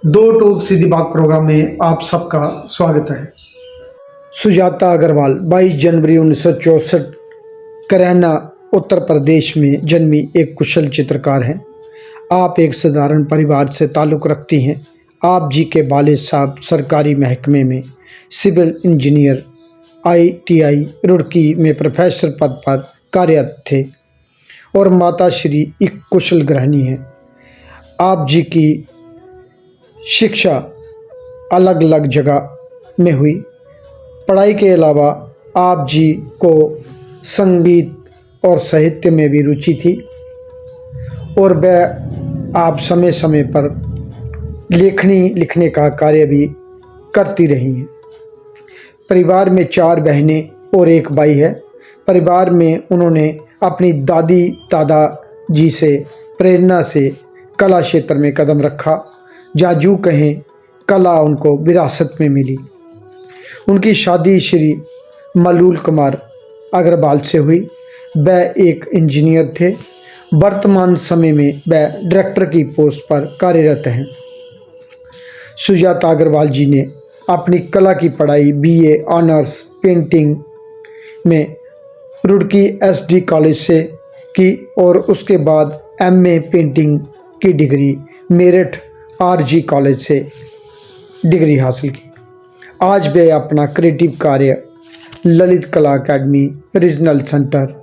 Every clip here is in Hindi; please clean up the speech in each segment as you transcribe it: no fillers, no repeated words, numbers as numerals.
दो टूक सीधी बात प्रोग्राम में आप सबका स्वागत है। सुजाता अग्रवाल 22 जनवरी 1964 करैना उत्तर प्रदेश में जन्मी एक कुशल चित्रकार हैं। आप एक साधारण परिवार से ताल्लुक़ रखती हैं। आप जी के वालिद साहब सरकारी महकमे में सिविल इंजीनियर ITI रुड़की में प्रोफेसर पद पर कार्यरत थे और माता श्री एक कुशल गृहिणी हैं। आप जी की शिक्षा अलग अलग जगह में हुई। पढ़ाई के अलावा आप जी को संगीत और साहित्य में भी रुचि थी और वह आप समय समय पर लेखनी लिखने का कार्य भी करती रही हैं। परिवार में 4 बहनें और एक भाई है। परिवार में उन्होंने अपनी दादी दादा जी से प्रेरणा से कला क्षेत्र में कदम रखा, जहाँ यूँ कहें कला उनको विरासत में मिली। उनकी शादी श्री मलूल कुमार अग्रवाल से हुई। वह एक इंजीनियर थे। वर्तमान समय में वह डायरेक्टर की पोस्ट पर कार्यरत हैं। सुजाता अग्रवाल जी ने अपनी कला की पढ़ाई BA ऑनर्स पेंटिंग में रुड़की SD कॉलेज से की और उसके बाद MA पेंटिंग की डिग्री मेरठ RG कॉलेज से डिग्री हासिल की। आज वे अपना क्रिएटिव कार्य ललित कला अकेडमी रीजनल सेंटर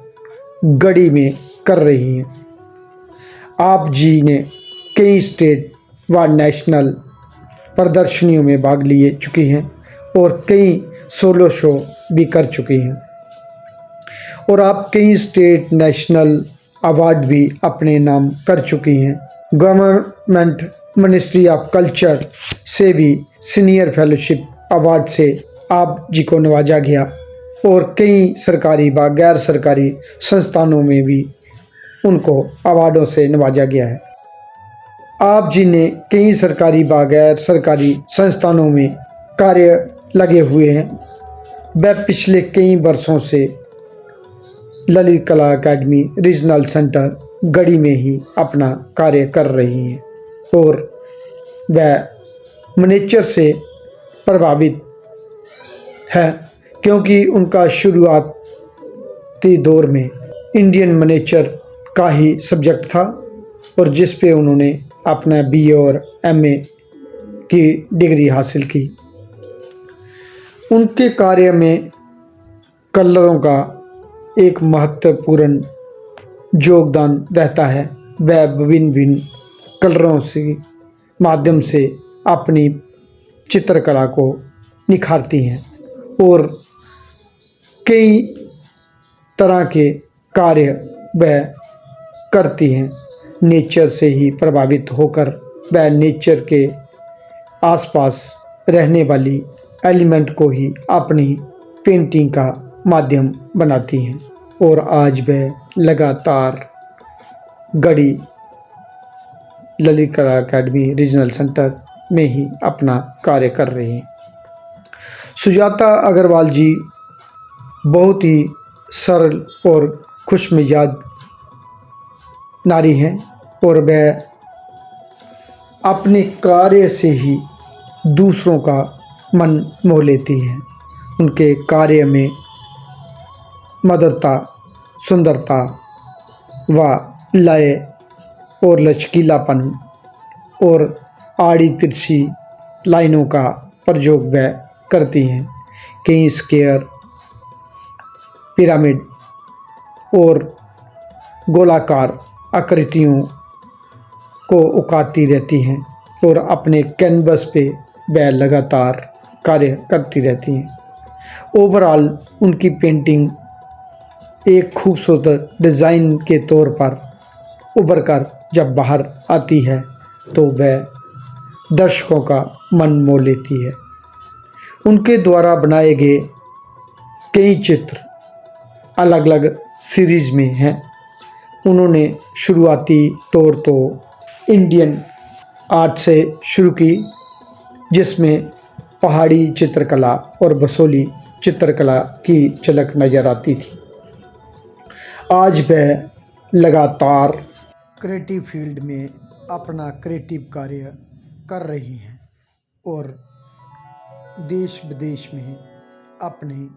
गढ़ी में कर रही हैं। आप जी ने कई स्टेट व नेशनल प्रदर्शनियों में भाग लिए चुकी हैं और कई सोलो शो भी कर चुकी हैं और आप कई स्टेट नेशनल अवार्ड भी अपने नाम कर चुकी हैं। गवर्नमेंट मिनिस्ट्री ऑफ कल्चर से भी सीनियर फेलोशिप अवार्ड से आप जी को नवाजा गया और कई सरकारी व गैर सरकारी संस्थानों में भी उनको अवार्डों से नवाजा गया है। आप जी ने कई सरकारी व गैर सरकारी संस्थानों में कार्य लगे हुए हैं। वह पिछले कई वर्षों से ललित कला अकेडमी रीजनल सेंटर गढ़ी में ही अपना कार्य कर रही हैं और वह मिनिएचर से प्रभावित है क्योंकि उनका शुरुआती दौर में इंडियन मिनिएचर का ही सब्जेक्ट था और जिस पे उन्होंने अपना BA और MA की डिग्री हासिल की। उनके कार्य में कलरों का एक महत्वपूर्ण योगदान रहता है। वह विभिन्न भिन्न कलरों से माध्यम से अपनी चित्रकला को निखारती हैं और कई तरह के कार्य वह करती हैं। नेचर से ही प्रभावित होकर वह नेचर के आसपास रहने वाली एलिमेंट को ही अपनी पेंटिंग का माध्यम बनाती हैं और आज वह लगातार गढ़ी ललित कला अकेडमी रीजनल सेंटर में ही अपना कार्य कर रहे हैं। सुजाता अग्रवाल जी बहुत ही सरल और खुशमिजाज नारी हैं और वह अपने कार्य से ही दूसरों का मन मोह लेती हैं। उनके कार्य में मधुरता, सुंदरता व लय और लचकीलापन और आड़ी तिरछी लाइनों का प्रयोग वह करती हैं। कई स्क्वायर, पिरामिड और गोलाकार आकृतियों को उकारती रहती हैं और अपने कैनवस पे वह लगातार कार्य करती रहती हैं। ओवरऑल उनकी पेंटिंग एक खूबसूरत डिज़ाइन के तौर पर उभर कर जब बाहर आती है तो वह दर्शकों का मन मोह लेती है। उनके द्वारा बनाए गए कई चित्र अलग अलग सीरीज में हैं। उन्होंने शुरुआती तौर तो इंडियन आर्ट से शुरू की, जिसमें पहाड़ी चित्रकला और बसोली चित्रकला की झलक नज़र आती थी। आज वह लगातार क्रिएटिव फील्ड में अपना क्रिएटिव कार्य कर रही हैं और देश विदेश में अपनी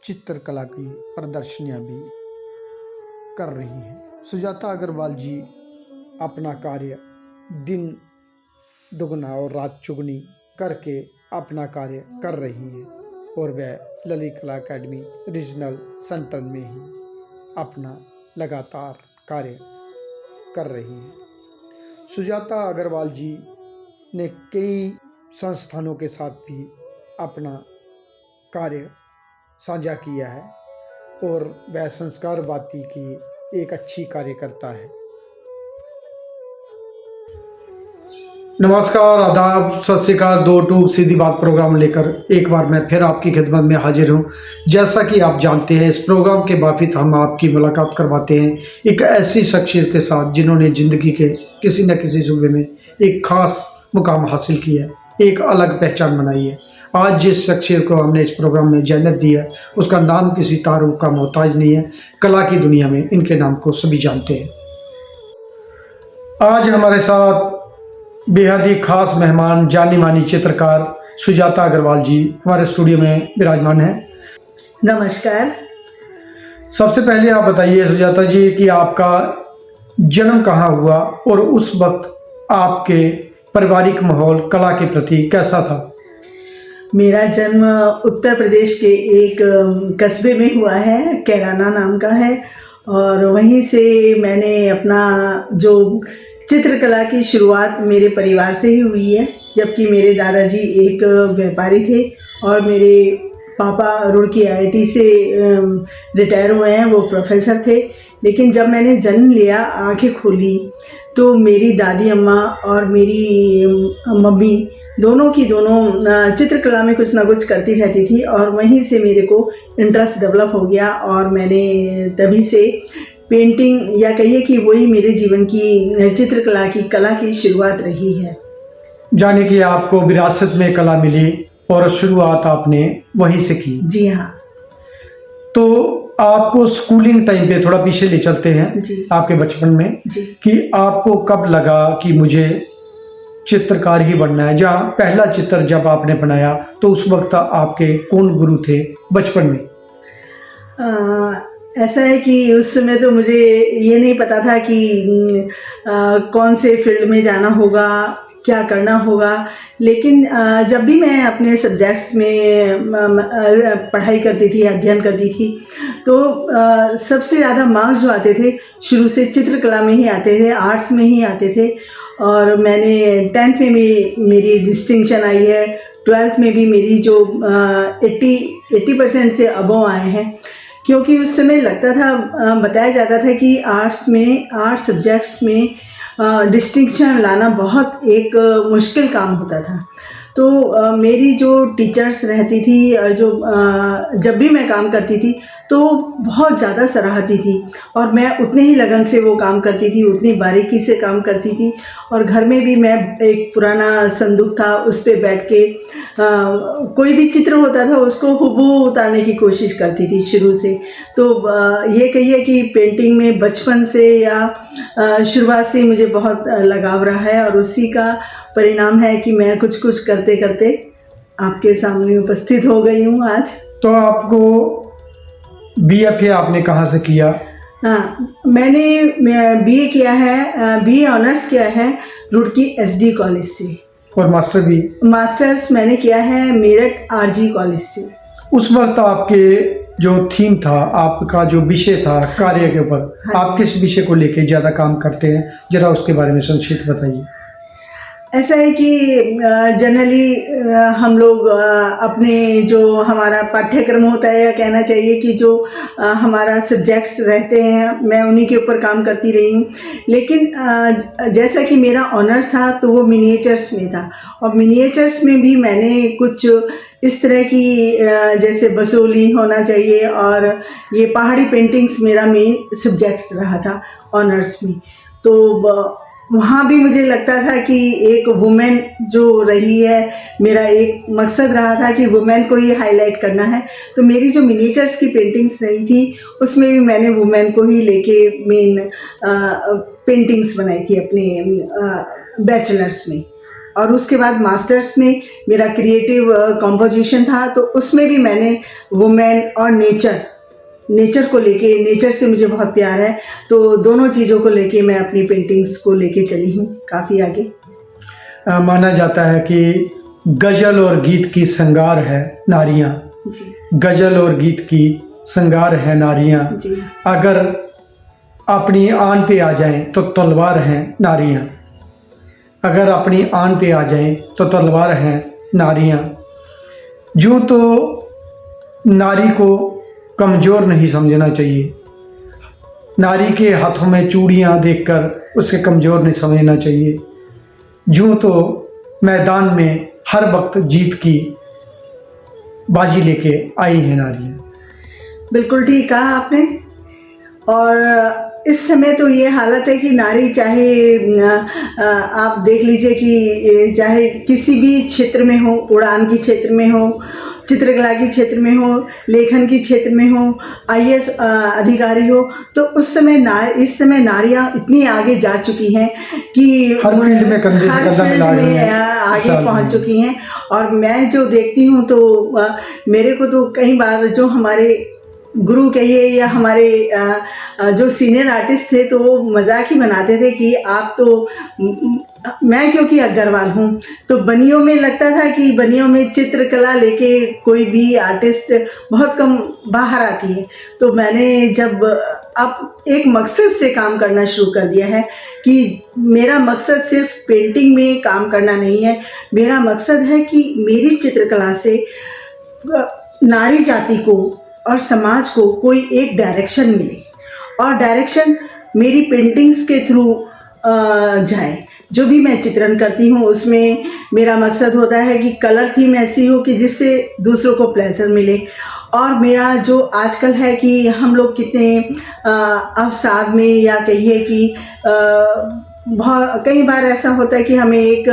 चित्रकला की प्रदर्शनियां भी कर रही हैं। सुजाता अग्रवाल जी अपना कार्य दिन दुगना और रात चुगनी करके अपना कार्य कर रही हैं और वह ललित कला अकेडमी रीजनल सेंटर में ही अपना लगातार कार्य कर रही हैं। सुजाता अग्रवाल जी ने कई संस्थानों के साथ भी अपना कार्य साझा किया है और वह संस्कारवादी की एक अच्छी कार्यकर्ता है। नमस्कार, आदाब, सत श्री अकाल। दो टूक सीधी बात प्रोग्राम लेकर एक बार मैं फिर आपकी खिदमत में हाजिर हूँ। जैसा कि आप जानते हैं, इस प्रोग्राम के बाफित हम आपकी मुलाकात करवाते हैं एक ऐसी शख्सियत के साथ जिन्होंने ज़िंदगी के किसी न किसी सूबे में एक ख़ास मुकाम हासिल किया है, एक अलग पहचान बनाई है। आज जिस शख्सियत को हमने इस प्रोग्राम में जन्नत दी है, उसका नाम किसी तारुफ का मोहताज नहीं है। कला की दुनिया में इनके नाम को सभी जानते हैं। आज हमारे साथ बेहद ही खास मेहमान, जानी मानी चित्रकार सुजाता अग्रवाल जी हमारे स्टूडियो में विराजमान हैं। नमस्कार। सबसे पहले आप बताइए सुजाता जी कि आपका जन्म कहाँ हुआ और उस वक्त आपके पारिवारिक माहौल कला के प्रति कैसा था? मेरा जन्म उत्तर प्रदेश के एक कस्बे में हुआ है, कैराना नाम का है, और वहीं से मैंने अपना जो चित्रकला की शुरुआत मेरे परिवार से ही हुई है। जबकि मेरे दादाजी एक व्यापारी थे और मेरे पापा रुड़की IIT से रिटायर हुए हैं, वो प्रोफेसर थे। लेकिन जब मैंने जन्म लिया, आंखें खोली, तो मेरी दादी अम्मा और मेरी मम्मी दोनों की दोनों चित्रकला में कुछ ना कुछ करती रहती थी और वहीं से मेरे को इंटरेस्ट डेवलप हो गया और मैंने तभी से पेंटिंग, या कहिए कि वही मेरे जीवन की चित्रकला की कला की शुरुआत रही है। जाने कि आपको विरासत में कला मिली और शुरुआत आपने वहीं से की। जी हाँ। तो आपको स्कूलिंग टाइम पे थोड़ा पीछे ले चलते हैं जी। आपके बचपन में जी। कि आपको कब लगा कि मुझे चित्रकार ही बनना है? जहाँ पहला चित्र जब आपने बनाया तो उस वक्त आपके कौन गुरु थे बचपन में? ऐसा है कि उस समय तो मुझे ये नहीं पता था कि कौन से फील्ड में जाना होगा, क्या करना होगा। लेकिन जब भी मैं अपने सब्जेक्ट्स में पढ़ाई करती थी, अध्ययन करती थी, तो सबसे ज़्यादा मार्क्स जो आते थे शुरू से चित्रकला में ही आते थे, आर्ट्स में ही आते थे। और मैंने 10th में भी मेरी डिस्टिंक्शन आई है, 12th में भी मेरी जो 80% से अबव आए हैं। क्योंकि उस समय लगता था, बताया जाता था कि आर्ट्स सब्जेक्ट्स में डिस्टिंक्शन लाना बहुत एक मुश्किल काम होता था। तो मेरी जो टीचर्स रहती थी और जो जब भी मैं काम करती थी तो बहुत ज़्यादा सराहती थी और मैं उतने ही लगन से वो काम करती थी, उतनी बारीकी से काम करती थी। और घर में भी मैं एक पुराना संदूक था, उस पे बैठ के कोई भी चित्र होता था उसको हूबहू उतारने की कोशिश करती थी शुरू से। तो ये कहिए कि पेंटिंग में बचपन से या शुरुआत से मुझे बहुत लगाव रहा है और उसी का परिणाम है कि मैं कुछ कुछ करते करते आपके सामने उपस्थित हो गई हूँ आज। तो आपको BFA आपने कहाँ से किया? हाँ, मैंने BA किया है, BA ऑनर्स किया है रुड़की SD कॉलेज से। और मास्टर भी? मास्टर्स मैंने किया है मेरठ RG कॉलेज से। उस वक्त आपके जो थीम था, आपका जो विषय था कार्य के ऊपर, हाँ, आप किस विषय को लेके ज़्यादा काम करते हैं, जरा उसके बारे में संक्षिप्त बताइए। ऐसा है कि जनरली हम लोग अपने जो हमारा पाठ्यक्रम होता है, या कहना चाहिए कि जो हमारा सब्जेक्ट्स रहते हैं, मैं उन्हीं के ऊपर काम करती रही हूँ। लेकिन जैसा कि मेरा ऑनर्स था तो वो मिनिएचर्स में था, और मिनिएचर्स में भी मैंने कुछ इस तरह की जैसे बसोली होना चाहिए और ये पहाड़ी पेंटिंग्स मेरा मेन सब्जेक्ट्स रहा था ऑनर्स में। तो वहाँ भी मुझे लगता था कि एक वुमेन जो रही है, मेरा एक मकसद रहा था कि वुमेन को ही हाईलाइट करना है। तो मेरी जो मिनिएचर्स की पेंटिंग्स रही थी उसमें भी मैंने वुमेन को ही लेके मेन पेंटिंग्स बनाई थी अपने बैचलर्स में। और उसके बाद मास्टर्स में मेरा क्रिएटिव कंपोजिशन था, तो उसमें भी मैंने वुमेन और नेचर को लेके, नेचर से मुझे बहुत प्यार है, तो दोनों चीज़ों को लेके मैं अपनी पेंटिंग्स को लेके चली हूँ काफ़ी आगे। माना जाता है कि गज़ल और गीत की श्रृंगार है नारियाँ। जी गज़ल और गीत की श्रृंगार है नारियाँ। जी अगर अपनी आन पे आ जाएं तो तलवार हैं नारियाँ। अगर अपनी आन पे आ जाएं तो तलवार हैं नारियाँ। यूँ तो नारी को कमज़ोर नहीं समझना चाहिए। नारी के हाथों में चूड़ियाँ देखकर उसे कमज़ोर नहीं समझना चाहिए। यूँ तो मैदान में हर वक्त जीत की बाजी लेके आई हैं नारियाँ। बिल्कुल ठीक कहा आपने। और इस समय तो ये हालत है कि नारी चाहे आप देख लीजिए कि चाहे किसी भी क्षेत्र में हो, उड़ान की क्षेत्र में हो, चित्रकला की क्षेत्र में हो, लेखन की क्षेत्र में हो, आईएएस अधिकारी हो, तो इस समय नारियां इतनी आगे जा चुकी हैं कि हर फील्ड में कंधे से कंधा मिला रही हैं, आगे पहुंच चुकी हैं। और मैं जो देखती हूं तो मेरे को तो कई बार जो हमारे गुरु कहिए या हमारे जो सीनियर आर्टिस्ट थे, तो वो मजाक ही बनाते थे कि आप तो मैं क्योंकि अग्रवाल हूँ, तो बनियों में लगता था कि बनियों में चित्रकला लेके कोई भी आर्टिस्ट बहुत कम बाहर आती है। तो मैंने जब अब एक मकसद से काम करना शुरू कर दिया है कि मेरा मकसद सिर्फ पेंटिंग में काम करना नहीं है, मेरा मकसद है कि मेरी चित्रकला से नारी जाति को और समाज को कोई एक डायरेक्शन मिले, और डायरेक्शन मेरी पेंटिंग्स के थ्रू जाए। जो भी मैं चित्रण करती हूँ उसमें मेरा मकसद होता है कि कलर थीम ऐसी हो कि जिससे दूसरों को प्लेजर मिले। और मेरा जो आजकल है कि हम लोग कितने अवसाद में, या कहिए कि बहुत कई बार ऐसा होता है कि हमें एक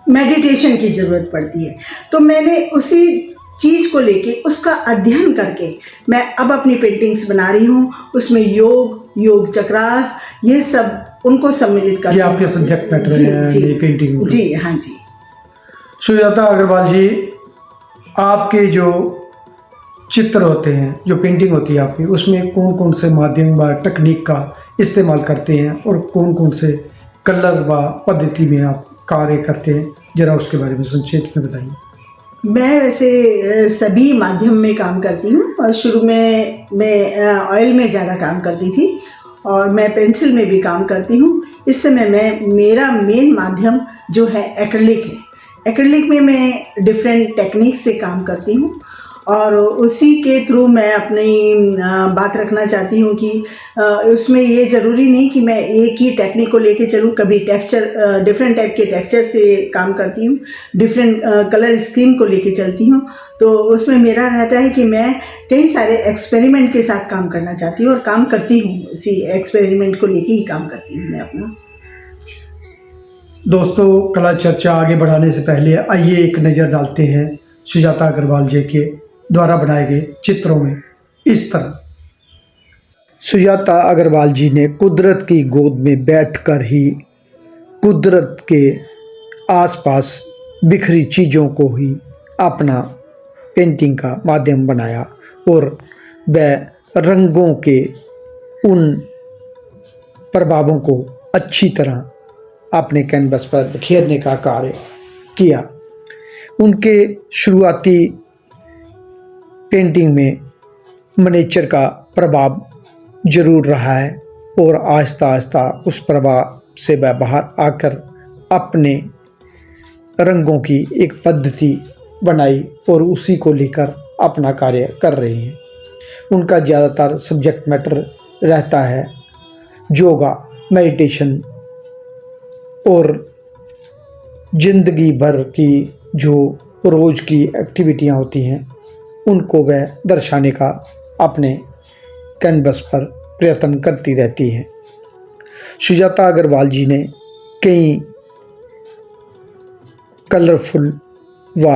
मेडिटेशन की ज़रूरत पड़ती है, तो मैंने उसी चीज़ को लेके उसका अध्ययन करके मैं अब अपनी पेंटिंग्स बना रही हूँ। उसमें योग चक्रास ये सब उनको सम्मिलित कर, ये आपके सब्जेक्ट मैटर है पेंटिंग। जी हाँ जी। सुजाता अग्रवाल जी, आपके जो चित्र होते हैं, जो पेंटिंग होती है आपकी, उसमें कौन कौन से माध्यम व तकनीक का इस्तेमाल करते हैं और कौन कौन से कलर व पद्धति में आप कार्य करते हैं, ज़रा उसके बारे में संक्षेप में बताइए। मैं वैसे सभी माध्यम में काम करती हूँ, और शुरू में मैं ऑयल में ज़्यादा काम करती थी, और मैं पेंसिल में भी काम करती हूँ। इस समय मेरा मेन माध्यम जो है एक्रिलिक है। एक्रिलिक में मैं डिफरेंट टेक्निक से काम करती हूँ, और उसी के थ्रू मैं अपनी बात रखना चाहती हूँ कि उसमें ये ज़रूरी नहीं कि मैं एक ही टेक्निक को लेके चलूँ। कभी टेक्सचर, डिफरेंट टाइप के टेक्सचर से काम करती हूँ, डिफरेंट कलर स्कीम को लेके चलती हूँ। तो उसमें मेरा रहता है कि मैं कई सारे एक्सपेरिमेंट के साथ काम करना चाहती हूँ, और काम करती हूँ, इसी एक्सपेरिमेंट को लेके ही काम करती हूँ मैं अपना। दोस्तों, कला चर्चा आगे बढ़ाने से पहले आइए एक नज़र डालते हैं सुजाता अग्रवाल जी के द्वारा बनाए गए चित्रों में। इस तरह सुजाता अग्रवाल जी ने कुदरत की गोद में बैठकर ही कुदरत के आसपास बिखरी चीज़ों को ही अपना पेंटिंग का माध्यम बनाया, और वह रंगों के उन प्रभावों को अच्छी तरह अपने कैनवस पर बिखेरने का कार्य किया। उनके शुरुआती पेंटिंग में मनेचर का प्रभाव जरूर रहा है, और आहिस्ता आहिस्ता उस प्रभाव से वह बाहर आकर अपने रंगों की एक पद्धति बनाई, और उसी को लेकर अपना कार्य कर रहे हैं। उनका ज़्यादातर सब्जेक्ट मैटर रहता है योगा, मेडिटेशन, और ज़िंदगी भर की जो रोज़ की एक्टिविटियां होती हैं उनको वह दर्शाने का अपने कैनवस पर प्रयत्न करती रहती हैं। सुजाता अग्रवाल जी ने कई कलरफुल व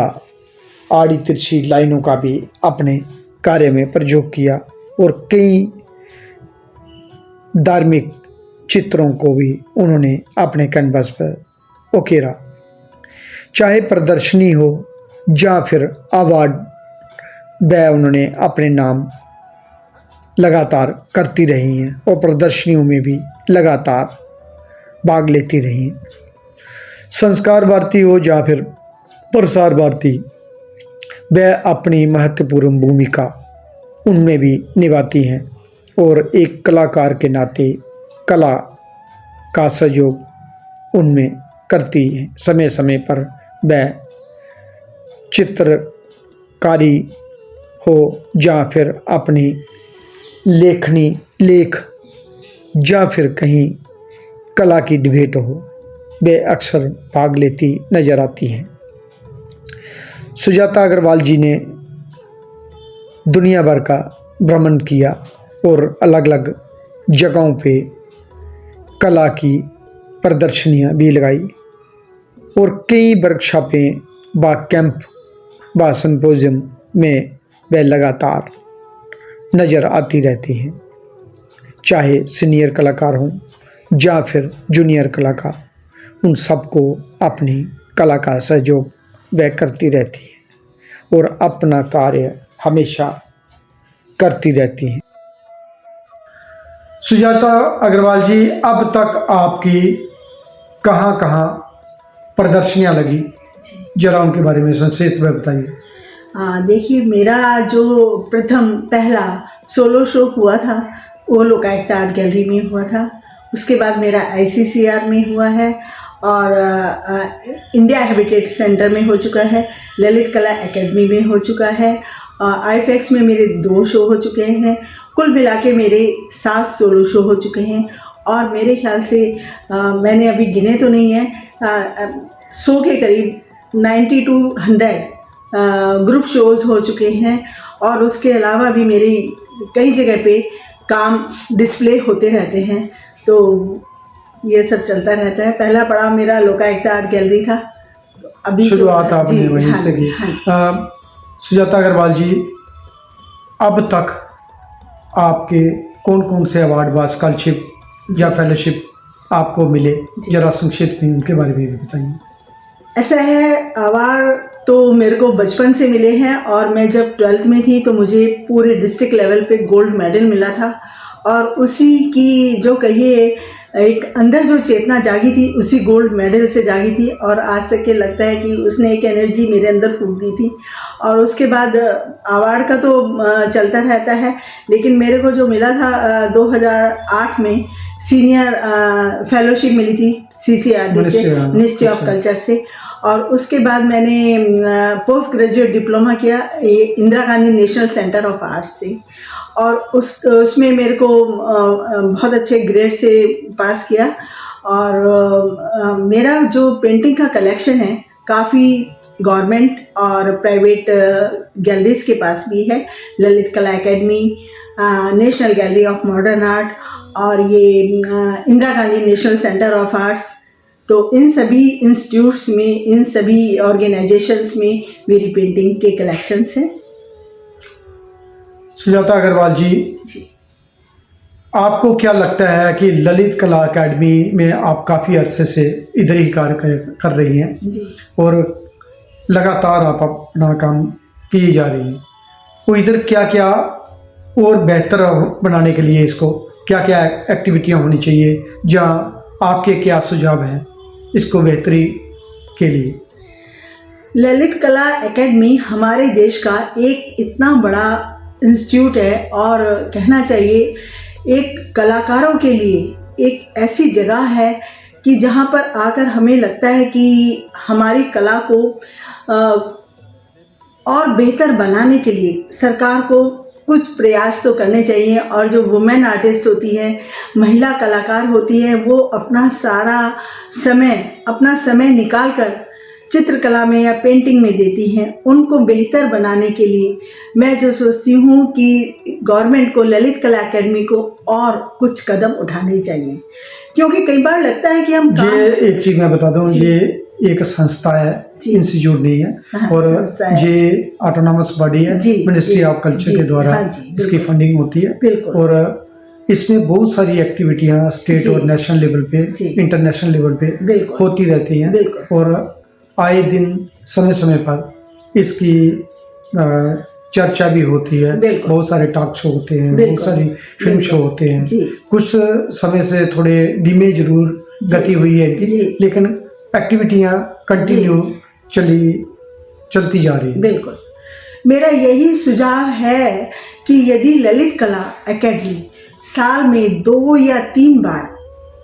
आड़ी तिरछी लाइनों का भी अपने कार्य में प्रयोग किया, और कई धार्मिक चित्रों को भी उन्होंने अपने कैनवस पर उकेरा। चाहे प्रदर्शनी हो या फिर अवार्ड, वह उन्होंने अपने नाम लगातार करती रही हैं और प्रदर्शनियों में भी लगातार भाग लेती रही हैं। संस्कार भारती हो या फिर प्रसार भारती, वह अपनी महत्वपूर्ण भूमिका उनमें भी निभाती हैं और एक कलाकार के नाते कला का सहयोग उनमें करती हैं। समय समय पर वह चित्रकारी हो या फिर अपनी लेखनी लेख या फिर कहीं कला की डिबेट हो, वे अक्सर भाग लेती नजर आती हैं। सुजाता अग्रवाल जी ने दुनिया भर का भ्रमण किया और अलग अलग जगहों पे कला की प्रदर्शनियां भी लगाई और कई वर्कशॉपें व कैंप व सिंपोजियम में वे लगातार नज़र आती रहती हैं। चाहे सीनियर कलाकार हों या फिर जूनियर कलाकार, उन सबको अपनी कला का सहयोग वह करती रहती हैं और अपना कार्य हमेशा करती रहती हैं। सुजाता अग्रवाल जी, अब तक आपकी कहाँ कहाँ प्रदर्शनियाँ लगी, जरा उनके बारे में संक्षेप में बताइए। देखिए, मेरा जो प्रथम पहला सोलो शो हुआ था वो लोकायुक्त आर्ट गैलरी में हुआ था। उसके बाद मेरा ICCR में हुआ है और इंडिया हैबिटेट सेंटर में हो चुका है, ललित कला एकेडमी में हो चुका है, IFX में मेरे 2 शो हो चुके हैं। कुल मिला के मेरे 7 सोलो शो हो चुके हैं और मेरे ख्याल से मैंने अभी गिने तो नहीं है, 100 के करीब 90 to 100 ग्रुप शोज़ हो चुके हैं। और उसके अलावा भी मेरी कई जगह पे काम डिस्प्ले होते रहते हैं, तो ये सब चलता रहता है। पहला पड़ाव मेरा लोकायुक्त आर्ट गैलरी था। अभी शुरुआत आपने वहीं से की। सुजाता अग्रवाल जी, अब तक आपके कौन कौन से अवार्ड व स्कॉलरशिप या फेलोशिप आपको मिले, जरा संक्षिप्त में उनके बारे में भी बताइए। ऐसा है, अवार्ड तो मेरे को बचपन से मिले हैं और मैं जब 12th में थी तो मुझे पूरे डिस्ट्रिक्ट लेवल पे गोल्ड मेडल मिला था और उसी की जो कहिए एक अंदर जो चेतना जागी थी उसी गोल्ड मेडल से जागी थी और आज तक के लगता है कि उसने एक एनर्जी मेरे अंदर फूंक दी थी। और उसके बाद अवार्ड का तो चलता रहता है, लेकिन मेरे को जो मिला था 2008 में सीनियर फेलोशिप मिली थी CCRD से, मिनिस्ट्री ऑफ कल्चर से। और उसके बाद मैंने पोस्ट ग्रेजुएट डिप्लोमा किया Indira Gandhi national centre of arts से और उसमें मेरे को बहुत अच्छे ग्रेड से पास किया। और मेरा जो पेंटिंग का कलेक्शन है काफ़ी गवर्नमेंट और प्राइवेट गैलरीज के पास भी है, ललित कला academy, national gallery of modern art और ये Indira Gandhi national centre of arts. तो इन सभी इंस्टीट्यूट्स में, इन सभी ऑर्गेनाइजेशंस में मेरी पेंटिंग के कलेक्शंस हैं। सुजाता अग्रवाल जी, आपको क्या लगता है कि ललित कला एकेडमी में आप काफ़ी अरसे से इधर ही कार्य कर रही हैं जी, और लगातार आप अपना काम किए जा रही हैं, तो इधर क्या क्या और बेहतर बनाने के लिए इसको क्या क्या एक्टिविटियां होनी चाहिए, जहाँ आपके क्या सुझाव हैं इसको बेहतरी के लिए? ललित कला एकेडमी हमारे देश का एक इतना बड़ा इंस्टीट्यूट है और कहना चाहिए एक कलाकारों के लिए एक ऐसी जगह है कि जहाँ पर आकर हमें लगता है कि हमारी कला को और बेहतर बनाने के लिए सरकार को कुछ प्रयास तो करने चाहिए। और जो वुमेन आर्टिस्ट होती है, महिला कलाकार होती है, वो अपना समय निकाल कर चित्रकला में या पेंटिंग में देती हैं। उनको बेहतर बनाने के लिए मैं जो सोचती हूँ कि गवर्नमेंट को ललित कला एकेडमी को और कुछ कदम उठाने चाहिए, क्योंकि कई बार लगता है कि हम ये एक चीज़ मैं बता दूँ, ये एक संस्था है, इंस्टीट्यूट नहीं है। हाँ, और ये ऑटोनॉमस बॉडी है, मिनिस्ट्री ऑफ कल्चर के द्वारा इसकी फंडिंग होती है और इसमें बहुत सारी एक्टिविटियां स्टेट जी। और नेशनल लेवल पे, जी। इंटरनेशनल लेवल पे बिल्कुल। होती रहती हैं बिल्कुल। और आए दिन समय समय पर इसकी चर्चा भी होती है। बिल्कुल। बहुत सारे टॉक शो होते हैं, बहुत बिल्कुल। सारी फिल्म बिल्कुल। शो होते हैं। जी। कुछ समय से थोड़े धीमे जरूर जी। गति हुई है इनकी, जी। लेकिन एक्टिविटियां कंटिन्यू चलती जा रही है। बिल्कुल। मेरा यही सुझाव है कि यदि ललित कला एकेडमी साल में 2 या 3 बार,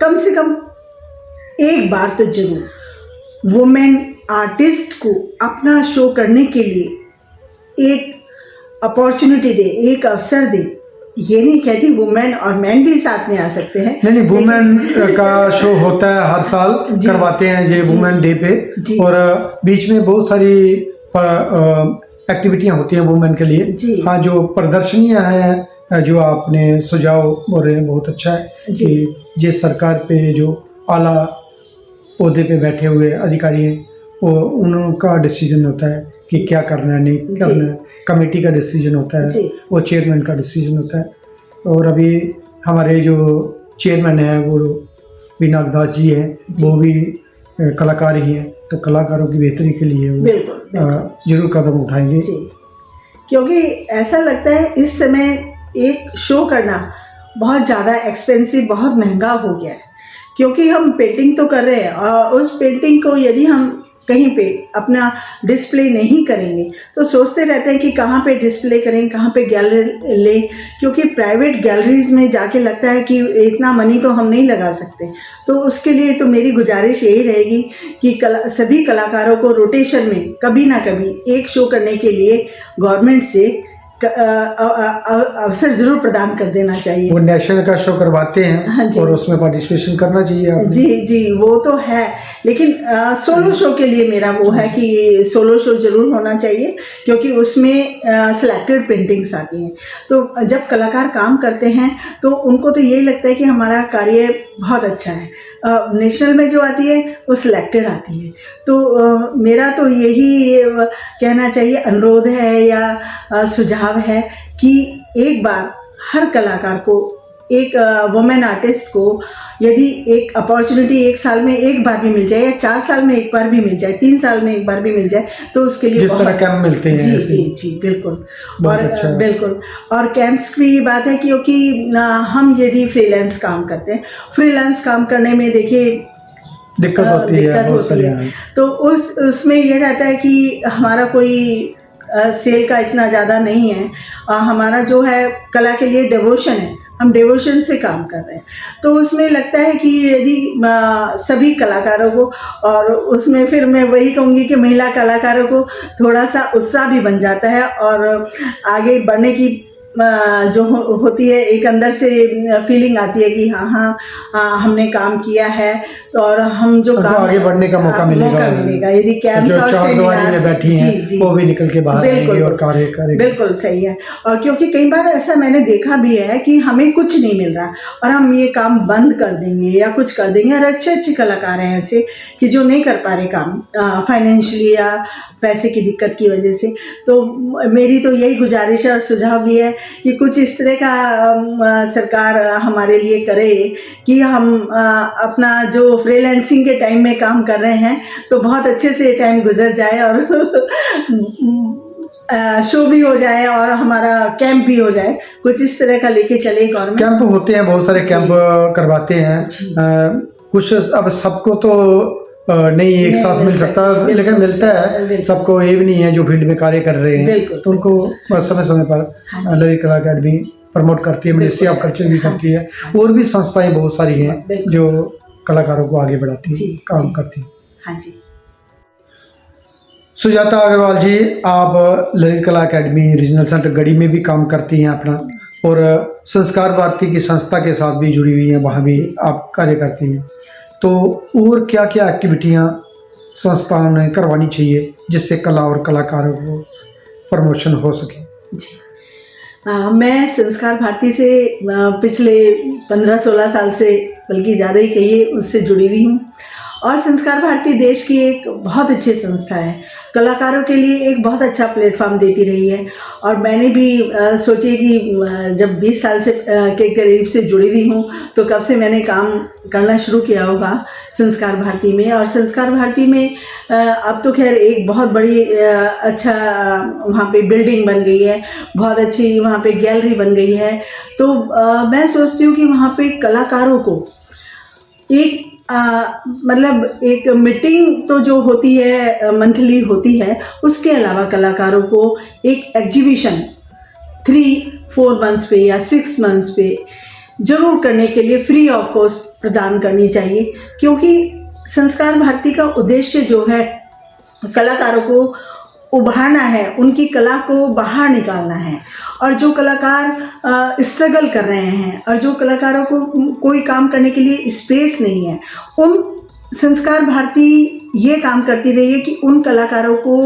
कम से कम 1 बार तो जरूर वुमेन आर्टिस्ट को अपना शो करने के लिए एक अपॉर्चुनिटी दे, एक अवसर दे। ये नहीं कहती वुमेन और मैन भी साथ में आ सकते हैं। नहीं, वुमेन का शो होता है हर साल, जी। करवाते हैं ये जी। वुमेन डे पे। जी। और बीच में बहुत सारी एक्टिविटियां होती हैं वुमेन के लिए। जी। हाँ, जो प्रदर्शनियां हैं जो आपने सुझाव बोल रहे हैं, बहुत अच्छा है जी। कि जिस सरकार पे जो आला ओहदे पे बैठे हुए अधिकारी हैं, वो उनका डिसीजन होता है कि क्या करना है, नहीं करना है। कमेटी का डिसीजन होता है, जी। वो चेयरमैन का डिसीजन होता है। और अभी हमारे जो चेयरमैन हैं वो विनायक दास जी हैं, वो भी कलाकार ही हैं, तो कलाकारों की बेहतरी के लिए वो जरूर कदम उठाएंगे। जी। क्योंकि ऐसा लगता है इस समय एक शो करना बहुत ज़्यादा एक्सपेंसिव, बहुत महंगा हो गया है। क्योंकि हम पेंटिंग तो कर रहे हैं और उस पेंटिंग को यदि हम कहीं पे अपना डिस्प्ले नहीं करेंगे तो सोचते रहते हैं कि कहाँ पे डिस्प्ले करें, कहाँ पे गैलरी लें। क्योंकि प्राइवेट गैलरीज में जाके लगता है कि इतना मनी तो हम नहीं लगा सकते। तो उसके लिए तो मेरी गुजारिश यही रहेगी कि सभी कलाकारों को रोटेशन में कभी ना कभी एक शो करने के लिए गवर्नमेंट से अवसर जरूर प्रदान कर देना चाहिए। वो नेशनल का शो करवाते हैं। हाँ जी। और उसमें पार्टिसिपेशन करना चाहिए आपने। जी, वो तो है, लेकिन सोलो शो के लिए मेरा वो है कि सोलो शो जरूर होना चाहिए, क्योंकि उसमें सिलेक्टेड पेंटिंग्स आती हैं। तो जब कलाकार काम करते हैं तो उनको तो यही लगता है कि हमारा कार्य बहुत अच्छा है। नेशनल में जो आती है वो सिलेक्टेड आती है। तो मेरा तो यही कहना चाहिए, अनुरोध है या सुझाव है कि एक बार हर कलाकार को, एक वुमेन आर्टिस्ट को यदि एक अपॉर्चुनिटी 1 साल में 1 बार भी मिल जाए या 4 साल में 1 बार भी मिल जाए, 3 साल में 1 बार भी मिल जाए, तो उसके लिए जिस तरह कैंप मिलते हैं। जी, बिल्कुल। और अच्छा। बिल्कुल, और कैंप्स की भी बात है, क्योंकि हम यदि फ्रीलांस काम करते हैं, फ्रीलांस काम करने में देखिए दिक्कत होती है। तो उसमें ये रहता है कि हमारा कोई सेल का इतना ज़्यादा नहीं है। हमारा जो है कला के लिए डिवोशन है, हम डिवोशन से काम कर रहे हैं। तो उसमें लगता है कि यदि सभी कलाकारों को, और उसमें फिर मैं वही कहूँगी कि महिला कलाकारों को थोड़ा सा उत्साह भी बन जाता है और आगे बढ़ने की जो होती है, एक अंदर से फीलिंग आती है कि हाँ हमने काम किया है, तो और हम जो काम आगे बढ़ने का मौका मिलेगा। यदि कैंप्स और सेमिनार बैठी हैं वो भी निकल के बाहर आएंगे और कार्य करेंगे। बिल्कुल सही है। और क्योंकि कई बार ऐसा मैंने देखा भी है कि हमें कुछ नहीं मिल रहा और हम ये काम बंद कर देंगे या कुछ कर देंगे। और अच्छे कलाकार हैं ऐसे कि जो नहीं कर पा रहे काम फाइनेंशियली या पैसे की दिक्कत की वजह से। तो मेरी तो यही गुजारिश है और सुझाव भी है कि कुछ इस तरह का सरकार हमारे लिए करे कि हम अपना जो फ्रीलांसिंग के टाइम में काम कर रहे हैं तो बहुत अच्छे से टाइम गुजर जाए और शो भी हो जाए और हमारा कैंप भी हो जाए। कुछ इस तरह का लेके चले गवर्नमेंट। कैंप होते हैं, बहुत सारे कैंप करवाते हैं। कुछ अब सबको तो नहीं एक साथ मिल सकता, लेकिन मिलता है सबको। ये भी नहीं है जो फील्ड में कार्य कर रहे हैं तो उनको समय समय पर ललित कला अकेडमी प्रमोट करती है, मिनिस्ट्री ऑफ कल्चर भी करती है, और भी संस्थाएं बहुत सारी हैं जो कलाकारों को आगे बढ़ाती है, काम करती है। हाँ जी। सुजाता अग्रवाल जी, आप ललित कला अकेडमी रीजनल सेंटर गढ़ी में भी काम करती हैं अपना, और संस्कार भारती की संस्था के साथ भी जुड़ी हुई हैं, वहाँ भी आप कार्य करती हैं। तो और क्या क्या एक्टिविटियाँ संस्थाओं ने करवानी चाहिए जिससे कला और कलाकारों को प्रमोशन हो सके? जी, मैं संस्कार भारती से पिछले 15-16 साल से, बल्कि ज़्यादा ही कहिए, उससे जुड़ी हुई हूँ। और संस्कार भारती देश की एक बहुत अच्छी संस्था है, कलाकारों के लिए एक बहुत अच्छा प्लेटफॉर्म देती रही है। और मैंने भी सोचे कि जब 20 साल से के करीब से जुड़ी हुई हूँ, तो कब से मैंने काम करना शुरू किया होगा संस्कार भारती में। और संस्कार भारती में अब तो खैर एक बहुत बड़ी अच्छा वहाँ पे बिल्डिंग बन गई है, बहुत अच्छी वहाँ पे गैलरी बन गई है। तो मैं सोचती हूँ कि वहाँ पे कलाकारों को एक मतलब एक मीटिंग तो जो होती है मंथली होती है, उसके अलावा कलाकारों को एक एग्जीबिशन 3-4 मंथ्स पे या 6 मंथ्स पे जरूर करने के लिए फ्री ऑफ कॉस्ट प्रदान करनी चाहिए। क्योंकि संस्कार भारती का उद्देश्य जो है कलाकारों को उभारना है, उनकी कला को बाहर निकालना है। और जो कलाकार स्ट्रगल कर रहे हैं और जो कलाकारों को कोई काम करने के लिए स्पेस नहीं है, उन संस्कार भारती ये काम करती रही है कि उन कलाकारों को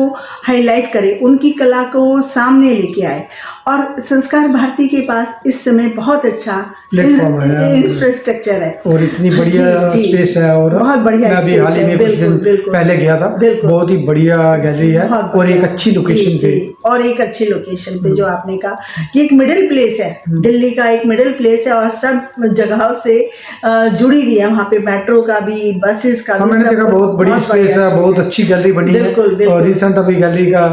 हाईलाइट करे, उनकी कला को सामने लेके आए। और संस्कार भारती के पास इस समय बहुत अच्छा प्लेटफॉर्म है, इंफ्रास्ट्रक्चर है और इतनी बढ़िया जी, जी, स्पेस है। और बहुत बढ़िया मैं अभी स्पेस हाल ही है, में कुछ दिन बिल्कुल पहले गया था, बहुत ही बढ़िया गैलरी है बहुत और एक बढ़िया। अच्छी लोकेशन जी, पे। जी, और एक अच्छी लोकेशन पे जो आपने कहा कि एक मिडिल प्लेस है, दिल्ली का एक मिडिल प्लेस है और सब जगहों से जुड़ी हुई है। वहाँ पे मेट्रो का भी, बसेस का भी, मैंने देखा बहुत बड़ी स्पेस है, बहुत अच्छी गैलरी बनी है। बिल्कुल, बिल्कुल। और रिसेंट अभी गैलरी का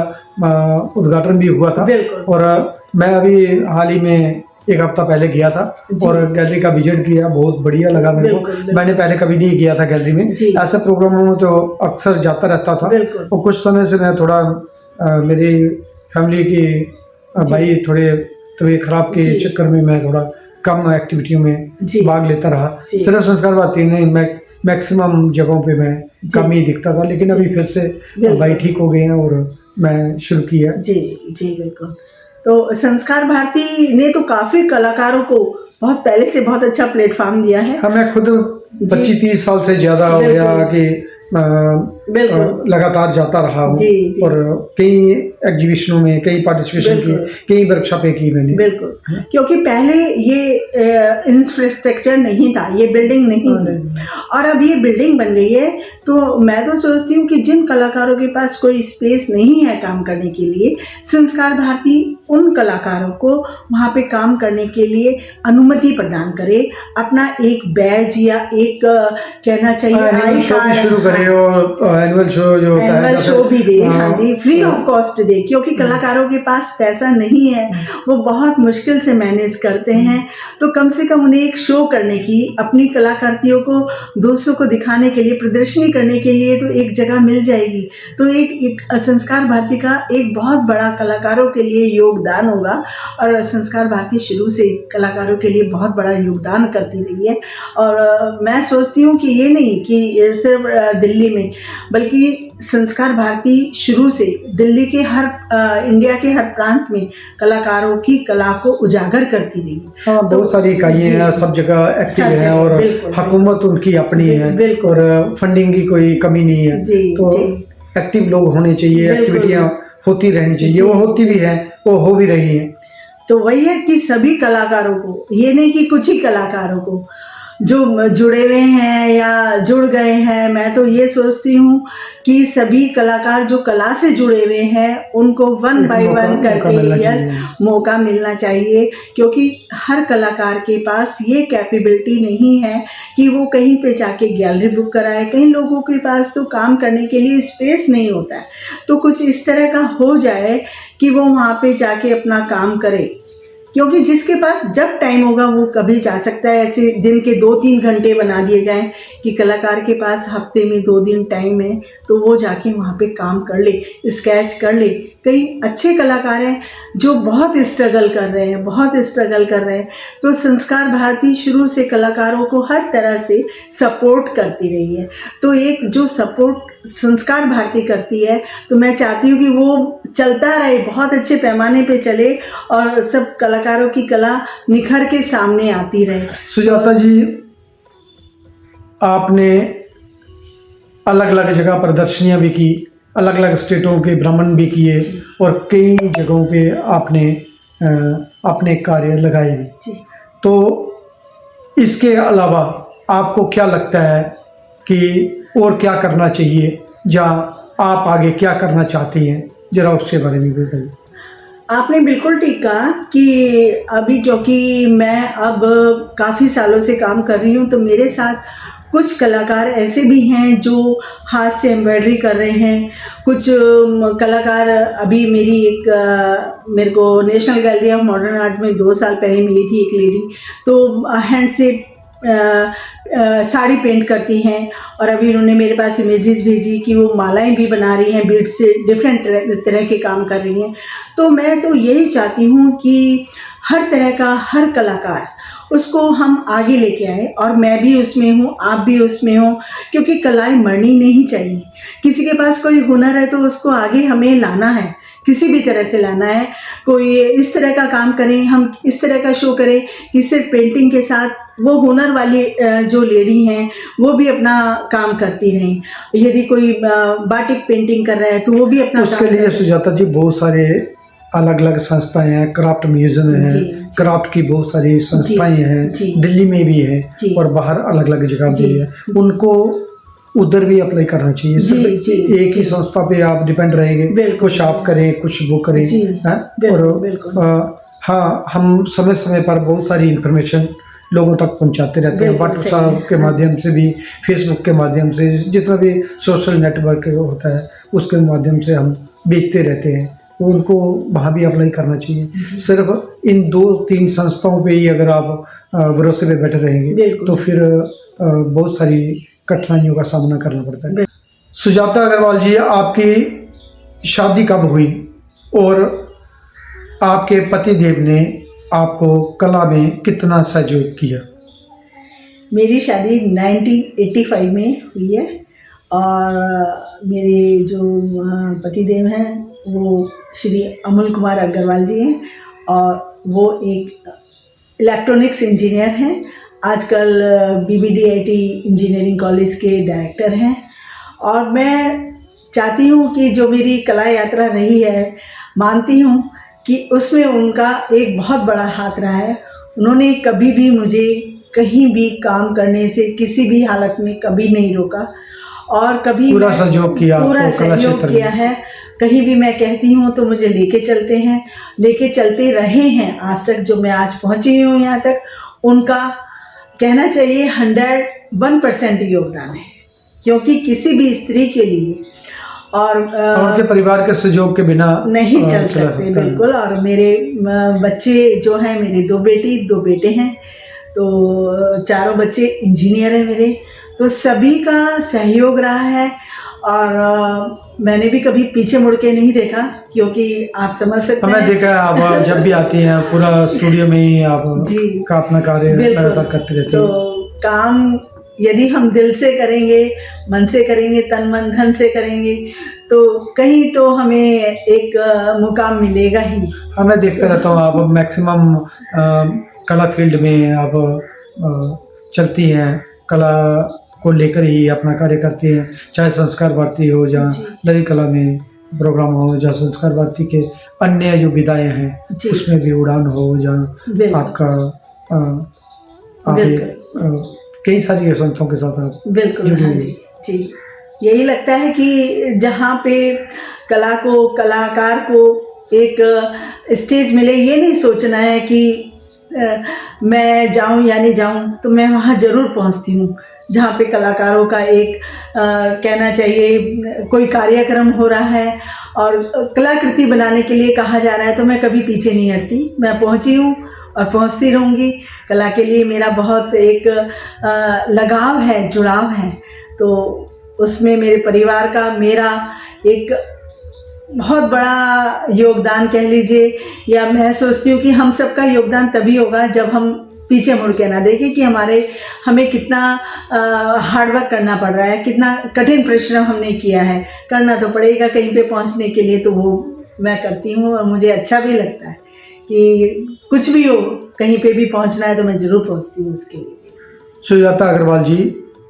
उद्घाटन भी हुआ था। बिल्कुल। और मैं अभी हाल ही में एक हफ्ता पहले गया था और गैलरी का विजिट किया, बहुत बढ़िया लगा मेरे को। बिल्कुल, बिल्कुल। मैंने पहले कभी नहीं किया था गैलरी में, जी। ऐसे प्रोग्रामों में तो अक्सर जाता रहता था। बिल्कुल। और कुछ समय से मैं थोड़ा मेरी फैमिली की भाई थोड़े तबीयत खराब के जी। चक्कर में मैं थोड़ा कम एक्टिविटियों में जी। भाग लेता रहा। जी। सिर्फ संस्कार भारती नहीं, मैं मैक्सिमम जगहों पे मैं जी। कम ही दिखता था। लेकिन अभी फिर से बिल्कुल। भाई ठीक हो गए हैं और मैं शुरू किया। जी जी बिल्कुल। तो संस्कार भारती ने तो काफ़ी कलाकारों को बहुत पहले से बहुत अच्छा प्लेटफॉर्म दिया है। हाँ, मैं खुद जी। 25-30 साल से ज़्यादा हो गया बिल्कुल। कि बिल्कुल। लगातार जाता रहा हूँ। जी, जी। और कई एग्जीबिशनों में कई पार्टिसिपेशन किए, बिल्कुल। कई वर्कशॉपें की मैंने। बिल्कुल, क्योंकि पहले ये इंफ्रास्ट्रक्चर नहीं था, ये बिल्डिंग नहीं थी और अब ये बिल्डिंग बन गई है। तो मैं तो सोचती हूँ कि जिन कलाकारों के पास कोई स्पेस नहीं है काम करने के लिए, संस्कार भारती उन कलाकारों को वहाँ पे काम करने के लिए अनुमति प्रदान करे। अपना एक बैज या एक कहना चाहिए आई शो भी कार्ड, शुरू करे और एनुअल शो जो होता है, एनुअल जैसे शो भी दे, हाँ हाँ, जी, फ्री ऑफ कॉस्ट दे। क्योंकि कलाकारों के पास पैसा नहीं है, वो बहुत मुश्किल से मैनेज करते हैं। तो कम से कम उन्हें एक शो करने की, अपनी कलाकृतियों को दूसरों को दिखाने के लिए, प्रदर्शनी करने के लिए तो एक जगह मिल जाएगी। तो एक संस्कार भारती का एक बहुत बड़ा कलाकारों के लिए योगदान होगा। और संस्कार भारती शुरू से कलाकारों के लिए बहुत बड़ा योगदान करती रही है। और मैं सोचती हूँ कि ये नहीं कि सिर्फ दिल्ली में, बल्कि संस्कार भारती शुरू से दिल्ली के हर इंडिया के हर प्रांत में कलाकारों की कला को उजागर करती रही है। हाँ, बहुत सारी इकाइयाँ हैं, सब जगह एक्टिव हैं और हुकूमत उनकी अपनी है और फंडिंग की कोई कमी नहीं है। तो एक्टिव लोग होने चाहिए, एक्टिविटियाँ होती रहनी चाहिए, वो होती भी है, वो हो भी रही है। तो वही है कि सभी कलाकारों को, ये नहीं कि कुछ ही कलाकारों को जो जुड़े हुए हैं या जुड़ गए हैं, मैं तो ये सोचती हूँ कि सभी कलाकार जो कला से जुड़े हुए हैं उनको वन बाय वन करके मौका मिलना चाहिए। क्योंकि हर कलाकार के पास ये कैपेबिलिटी नहीं है कि वो कहीं पे जाके गैलरी बुक कराए। कई लोगों के पास तो काम करने के लिए स्पेस नहीं होता है। तो कुछ इस तरह का हो जाए कि वो वहाँ पे जाके अपना काम करे। क्योंकि जिसके पास जब टाइम होगा वो कभी जा सकता है। ऐसे दिन के 2-3 घंटे बना दिए जाएं कि कलाकार के पास हफ्ते में 2 दिन टाइम है तो वो जाके वहाँ पे काम कर ले, स्केच कर ले। कई अच्छे कलाकार हैं जो बहुत स्ट्रगल कर रहे हैं, बहुत स्ट्रगल कर रहे हैं। तो संस्कार भारती शुरू से कलाकारों को हर तरह से सपोर्ट करती रही है। तो एक जो सपोर्ट संस्कार भारती करती है, तो मैं चाहती हूँ कि वो चलता रहे, बहुत अच्छे पैमाने पे चले और सब कलाकारों की कला निखर के सामने आती रहे। सुजाता जी, आपने अलग अलग जगह प्रदर्शनियां भी की, अलग अलग स्टेटों के भ्रमण भी किए और कई जगहों पे आपने अपने कार्य लगाए भी। तो इसके अलावा आपको क्या लगता है कि और क्या करना चाहिए, जहाँ आप आगे क्या करना चाहती हैं, जरा उसके बारे में बताइए। आपने बिल्कुल ठीक कहा कि अभी क्योंकि मैं अब काफ़ी सालों से काम कर रही हूँ, तो मेरे साथ कुछ कलाकार ऐसे भी हैं जो हाथ से एम्ब्रॉयडरी कर रहे हैं। कुछ कलाकार अभी मेरे को national gallery of modern art में 2 साल पहले मिली थी एक लेडी, तो हैंड से साड़ी पेंट करती हैं। और अभी उन्होंने मेरे पास इमेजेस भेजी कि वो मालाएं भी बना रही हैं, बीड से डिफरेंट तरह के काम कर रही हैं। तो मैं तो यही चाहती हूँ कि हर तरह का हर कलाकार उसको हम आगे लेके आए, और मैं भी उसमें हूँ, आप भी उसमें हो, क्योंकि कलाएं मरनी नहीं चाहिए। किसी के पास कोई हुनर है तो उसको आगे हमें लाना है, किसी भी तरह से लाना है। कोई इस तरह का काम करें, हम इस तरह का शो करें कि सिर्फ पेंटिंग के साथ वो हुनर वाली जो लेडी हैं वो भी अपना काम करती रहें। यदि कोई बाटिक पेंटिंग कर रहा है तो वो भी अपना उसके लिए सुजाता जी बहुत सारे अलग अलग संस्थाएं हैं, क्राफ्ट म्यूजियम है, क्राफ्ट की बहुत सारी संस्थाएं हैं, दिल्ली में भी है और बाहर अलग अलग जगह भी है। उनको उधर भी अप्लाई करना चाहिए। सिर्फ एक ही संस्था पे आप डिपेंड रहेंगे, कुछ आप करें कुछ वो करें, और हाँ, हम समय समय पर बहुत सारी इंफॉर्मेशन लोगों तक पहुंचाते रहते हैं, व्हाट्सएप के माध्यम से भी, फेसबुक के माध्यम से, जितना भी सोशल नेटवर्क होता है उसके माध्यम से हम भेजते रहते हैं। उनको वहाँ भी अप्लाई करना चाहिए। सिर्फ इन 2-3 संस्थाओं पे ही अगर आप भरोसे पे बैठे रहेंगे तो फिर बहुत सारी कठिनाइयों का सामना करना पड़ता है। सुजाता अग्रवाल जी, आपकी शादी कब हुई और आपके पतिदेव ने आपको कला में कितना सहयोग किया? मेरी शादी 1985 में हुई है, और मेरे जो पतिदेव हैं वो श्री अमल कुमार अग्रवाल जी हैं, और वो एक इलेक्ट्रॉनिक्स इंजीनियर हैं। आजकल BBDIT इंजीनियरिंग कॉलेज के डायरेक्टर हैं। और मैं चाहती हूँ कि जो मेरी कला यात्रा रही है, मानती हूँ कि उसमें उनका एक बहुत बड़ा हाथ रहा है। उन्होंने कभी भी मुझे कहीं भी काम करने से किसी भी हालत में कभी नहीं रोका, और कभी पूरा सहयोग किया है। कहीं भी मैं कहती हूँ तो मुझे लेके चलते हैं, लेके चलते रहे हैं आज तक। जो मैं आज पहुँची हूँ यहाँ तक, उनका कहना चाहिए 101% योगदान है, क्योंकि किसी भी स्त्री के लिए और उनके परिवार के सहयोग के बिना नहीं चल सकते। बिल्कुल। और मेरे बच्चे जो हैं, मेरे 2 बेटी 2 बेटे हैं, तो चारों बच्चे इंजीनियर हैं मेरे। तो सभी का सहयोग रहा है, और मैंने भी कभी पीछे मुड़ के नहीं देखा, क्योंकि आप समझ सकते हैं। मैं देखा है आप जब भी आती हैं पूरा स्टूडियो में ही आप का अपना कार्य लगातार करते रहते हैं। तो काम यदि हम दिल से करेंगे, मन से करेंगे, तन मन धन से करेंगे, तो कहीं तो हमें एक मुकाम मिलेगा ही। हाँ, मैं देखता रहता हूँ आप मैक्सिमम कला फील्ड में आप चलती हैं, कला को लेकर ही अपना कार्य करती हैं। चाहे संस्कार भारती हो, जहाँ ललित कला में प्रोग्राम हो, जहाँ संस्कार भारती के अन्य जो विधाएँ हैं उसमें भी उड़ान हो, जहाँ आपका कई सारी संस्थाओं के साथ आप बिल्कुल। हाँ जी, यही लगता है कि जहाँ पे कला को, कलाकार को एक स्टेज मिले, ये नहीं सोचना है कि मैं जाऊँ या नहीं जाऊँ, तो मैं वहाँ ज़रूर पहुँचती हूँ। जहाँ पे कलाकारों का एक कहना चाहिए कोई कार्यक्रम हो रहा है और कलाकृति बनाने के लिए कहा जा रहा है, तो मैं कभी पीछे नहीं हटती। मैं पहुँची हूँ और पहुँचती रहूँगी। कला के लिए मेरा बहुत एक लगाव है, जुड़ाव है। तो उसमें मेरे परिवार का मेरा एक बहुत बड़ा योगदान कह लीजिए, या मैं सोचती हूँ कि हम सबका योगदान तभी होगा जब हम पीछे मुड़ के ना देखें कि हमें कितना हार्डवर्क करना पड़ रहा है, कितना कठिन परिश्रम हमने किया है। करना तो पड़ेगा कहीं पे पहुँचने के लिए, तो वो मैं करती हूँ और मुझे अच्छा भी लगता है कि कुछ भी हो, कहीं पे भी पहुँचना है तो मैं ज़रूर पहुँचती हूँ उसके लिए। सुजाता अग्रवाल जी,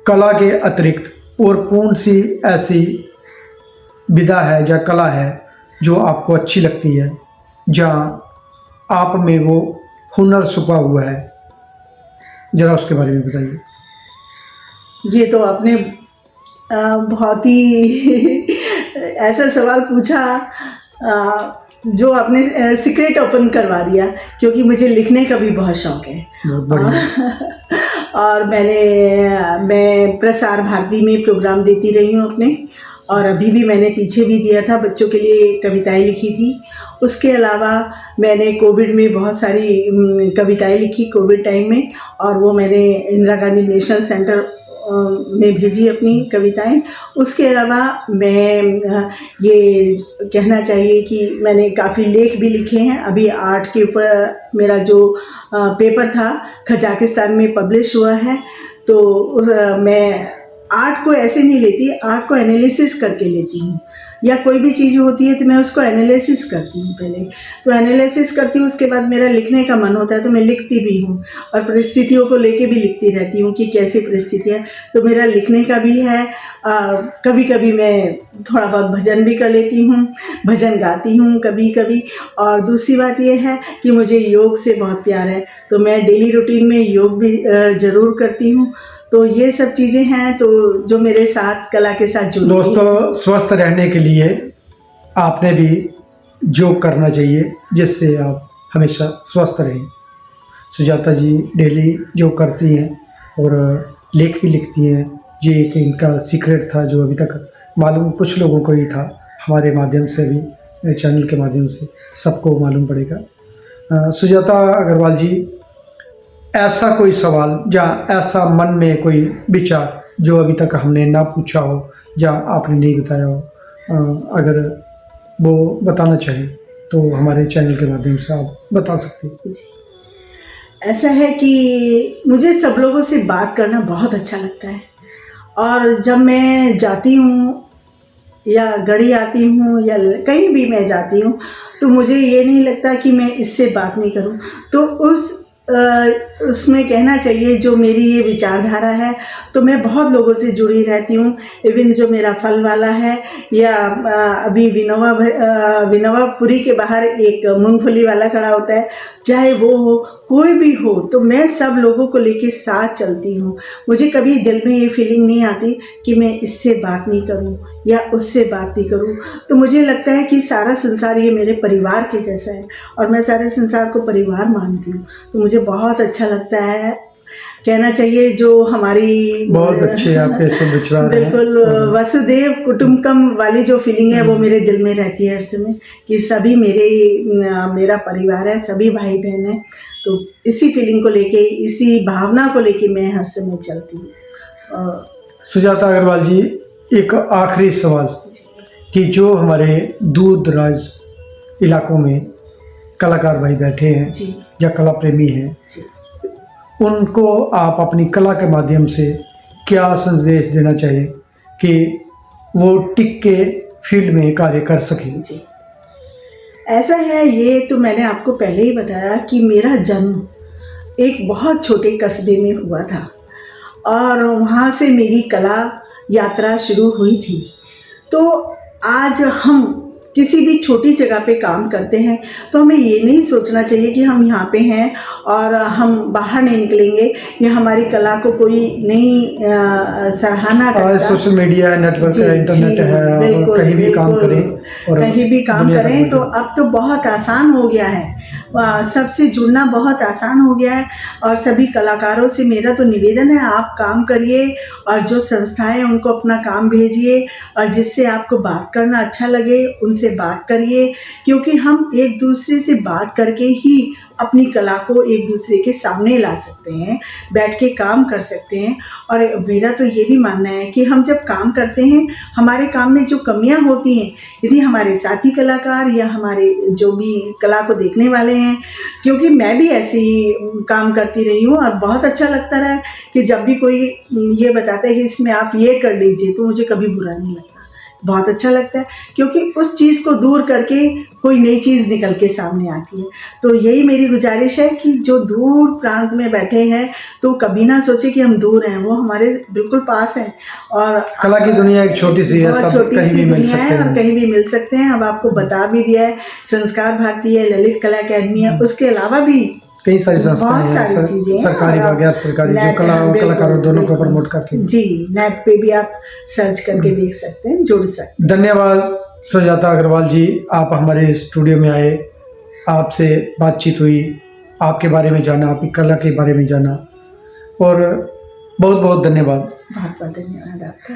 कला के अतिरिक्त और कौन सी ऐसी विधा है या कला है जो आपको अच्छी लगती है, जहाँ आप में वो हुनर छुपा हुआ है, जरा उसके बारे में बताइए। ये तो आपने बहुत ही ऐसा सवाल पूछा जो आपने सीक्रेट ओपन करवा दिया, क्योंकि मुझे लिखने का भी बहुत शौक़ है। बहुत बढ़िया। और मैं प्रसार भारती में प्रोग्राम देती रही हूँ अपने, और अभी भी मैंने पीछे भी दिया था, बच्चों के लिए कविताएं लिखी थी। उसके अलावा मैंने कोविड में बहुत सारी कविताएं लिखी कोविड टाइम में, और वो मैंने इंदिरा गांधी नेशनल सेंटर में भेजी अपनी कविताएं। उसके अलावा मैं ये कहना चाहिए कि मैंने काफ़ी लेख भी लिखे हैं। अभी आर्ट के ऊपर मेरा जो पेपर था कजाकिस्तान में पब्लिश हुआ है। तो मैं आर्ट को ऐसे नहीं लेती, आर्ट को एनालिसिस करके लेती हूँ, या कोई भी चीज़ होती है तो मैं उसको एनालिसिस करती हूँ पहले। तो एनालिसिस करती हूँ, उसके बाद मेरा लिखने का मन होता है तो मैं लिखती भी हूँ, और परिस्थितियों को लेके भी लिखती रहती हूँ कि कैसी परिस्थिति है। तो मेरा लिखने का भी है। कभी कभी मैं थोड़ा बहुत भजन भी कर लेती हूँ, भजन गाती हूँ कभी कभी। और दूसरी बात यह है कि मुझे योग से बहुत प्यार है, तो मैं डेली रूटीन में योग भी ज़रूर करती हूँ। तो ये सब चीज़ें हैं तो जो मेरे साथ कला के साथ जुड़ी हुई हैं। दोस्तों, स्वस्थ रहने के लिए आपने भी योग करना चाहिए, जिससे आप हमेशा स्वस्थ रहें। सुजाता जी डेली योग करती हैं और लेख भी लिखती हैं। ये एक इनका सीक्रेट था जो अभी तक मालूम कुछ लोगों को ही था, हमारे माध्यम से भी, चैनल के माध्यम से सबको मालूम पड़ेगा। सुजाता अग्रवाल जी, ऐसा कोई सवाल या ऐसा मन में कोई विचार जो अभी तक हमने ना पूछा हो या आपने नहीं बताया हो, अगर वो बताना चाहें तो हमारे चैनल के माध्यम से आप बता सकते हैं। जी, ऐसा है कि मुझे सब लोगों से बात करना बहुत अच्छा लगता है, और जब मैं जाती हूँ या गढ़ी आती हूँ या कहीं भी मैं जाती हूँ तो मुझे ये नहीं लगता कि मैं इससे बात नहीं करूँ। तो उसमें कहना चाहिए जो मेरी ये विचारधारा है, तो मैं बहुत लोगों से जुड़ी रहती हूँ। इवन जो मेरा फल वाला है, या अभी विनोवापुरी के बाहर एक मूंगफली वाला खड़ा होता है, चाहे वो हो कोई भी हो, तो मैं सब लोगों को लेके साथ चलती हूँ। मुझे कभी दिल में ये फीलिंग नहीं आती कि मैं इससे बात नहीं करूँ या उससे बात नहीं करूँ। तो मुझे लगता है कि सारा संसार ये मेरे परिवार के जैसा है, और मैं सारे संसार को परिवार मानती हूँ। तो मुझे बहुत अच्छा लगता है, कहना चाहिए जो हमारी बहुत अच्छे आपके शुभ विचार हैं। बिल्कुल वसुदेव कुटुंबकम वाली जो फीलिंग है वो मेरे दिल में रहती है हर समय, कि सभी मेरा परिवार है, सभी भाई बहन हैं। तो इसी फीलिंग को लेके, इसी भावना को लेके मैं हर समय चलती हूँ। सुजाता अग्रवाल जी, एक आखिरी सवाल कि जो हमारे दूर दराज इलाकों में कलाकार भाई बैठे हैं जी या कला प्रेमी हैं, जी उनको आप अपनी कला के माध्यम से क्या संदेश देना चाहिए कि वो टिक के फील्ड में कार्य कर सकें? जी, ऐसा है, ये तो मैंने आपको पहले ही बताया कि मेरा जन्म एक बहुत छोटे कस्बे में हुआ था, और वहाँ से मेरी कला यात्रा शुरू हुई थी। तो आज हम किसी भी छोटी जगह पे काम करते हैं तो हमें ये नहीं सोचना चाहिए कि हम यहाँ पे हैं और हम बाहर नहीं निकलेंगे, या हमारी कला को कोई नहीं सराहना करता। सोशल मीडिया है, नेटवर्क है, इंटरनेट है, बिल्कुल, कहीं भी काम करें, और कहीं भी काम करें तो अब तो बहुत आसान हो गया है, सबसे जुड़ना बहुत आसान हो गया है। और सभी कलाकारों से मेरा तो निवेदन है, आप काम करिए, और जो संस्थाएं उनको अपना काम भेजिए, और जिससे आपको बात करना अच्छा लगे उनसे बात करिए, क्योंकि हम एक दूसरे से बात करके ही अपनी कला को एक दूसरे के सामने ला सकते हैं, बैठ के काम कर सकते हैं। और मेरा तो ये भी मानना है कि हम जब काम करते हैं, हमारे काम में जो कमियां होती हैं, यदि हमारे साथी कलाकार या हमारे जो भी कला को देखने वाले हैं, क्योंकि मैं भी ऐसे ही काम करती रही हूँ और बहुत अच्छा लगता रहा है कि जब भी कोई ये बताता है कि इसमें आप ये कर लीजिए, तो मुझे कभी बुरा नहीं लगता, बहुत अच्छा लगता है, क्योंकि उस चीज़ को दूर करके कोई नई चीज़ निकल के सामने आती है। तो यही मेरी गुजारिश है कि जो दूर प्रांत में बैठे हैं तो कभी ना सोचे कि हम दूर हैं, वो हमारे बिल्कुल पास हैं। और कला की दुनिया एक छोटी सी है, बहुत सब छोटी कहीं सी भी मिल दुनिया सकते है और हैं। कहीं भी मिल सकते हैं। अब आपको बता भी दिया है, संस्कार भारती है, ललित कला अकेडमी है, उसके अलावा भी कई सारी संस्थाएं बहुत हैं, सारी चीज़ें हैं, सरकारी और व आप गैर सरकारी, जो नेट- कलाकारों बिल्कुल, दोनों को बिल्कुल। प्रमोट करती हैं। जी, नेट पे भी आप सर्च करके देख सकते हैं, जुड़ सकते हैं। धन्यवाद सुजाता अग्रवाल जी, आप हमारे स्टूडियो में आए, आपसे बातचीत हुई, आपके बारे में जाना, आपकी कला के बारे में जाना, और बहुत बहुत धन्यवाद। बहुत बहुत धन्यवाद आपका।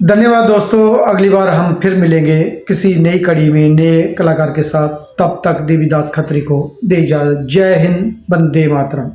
धन्यवाद दोस्तों, अगली बार हम फिर मिलेंगे किसी नई कड़ी में नए कलाकार के साथ। तब तक देवीदास खत्री को दे इजाजत। जय हिंद, वंदे मातरम।